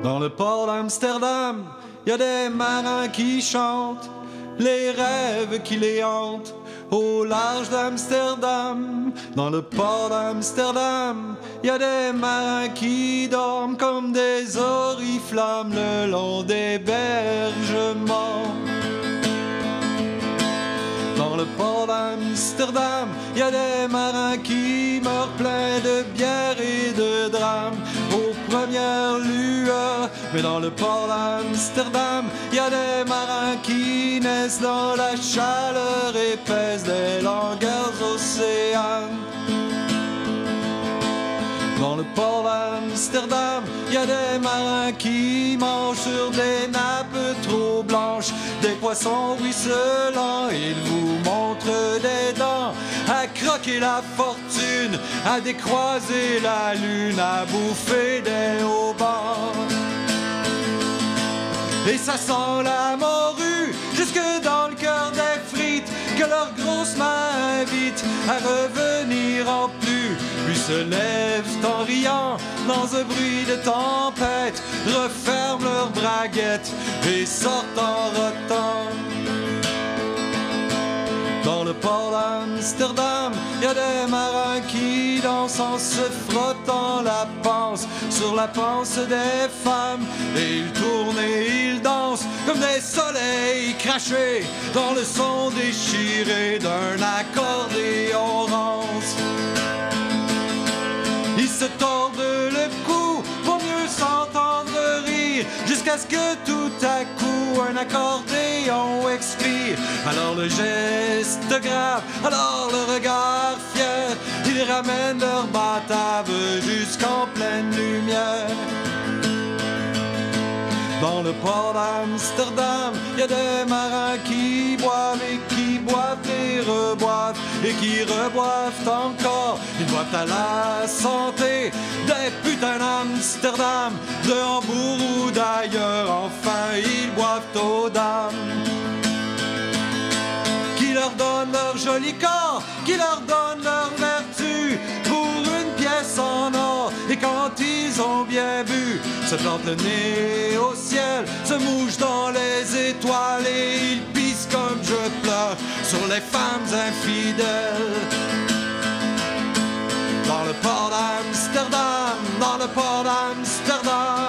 Dans le port d'Amsterdam, y a des marins qui chantent les rêves qui les hantent au large d'Amsterdam. Dans le port d'Amsterdam, y a des marins qui dorment comme des oriflammes le long des bergements. Dans le port d'Amsterdam, y a des marins qui meurent pleins de bière et de drames aux premières lueurs. Mais dans le port d'Amsterdam, y a des marins qui naissent dans la chaleur épaisse des longueurs océanes. Dans le port d'Amsterdam, y a des marins qui mangent sur des nappes trop blanches des poissons ruisselants. Ils vous montrent des dents à croquer la fortune, à décroiser la lune, à bouffer des haubans. Et ça sent la morue jusque dans le cœur des frites que leurs grosses mains invitent à revenir en plus. Puis se lèvent en riant dans un bruit de tempête, referment leurs braguettes et sortent en rotant. Dans le port d'Amsterdam, y a des marins qui dansent en se frottant la panse sur la panse des femmes. Et ils tournent et ils dansent comme des soleils crachés dans le son déchiré d'un accordéon rance. Ils se tordent le cou pour mieux s'entendre rire, jusqu'à ce que tout à coup un accordéon expire. Alors le geste grave, alors le regard fier, ils ramènent leur batave jusqu'en pleine lumière. Dans le port d'Amsterdam, y a des marins qui boivent et qui boivent et reboivent et qui reboivent encore. Ils boivent à la santé des putains d'Amsterdam, de Hambourg ou d'ailleurs. Enfin, ils boivent aux dames qui leur donnent leur joli corps, qui leur donnent leur vertu pour une pièce en or. Et quand ils ont bien bu, se plantent le nez au ciel, se mouchent dans les étoiles et ils pissent comme je pleure sur les femmes infidèles. Dans le port d'Amsterdam, dans le port d'Amsterdam.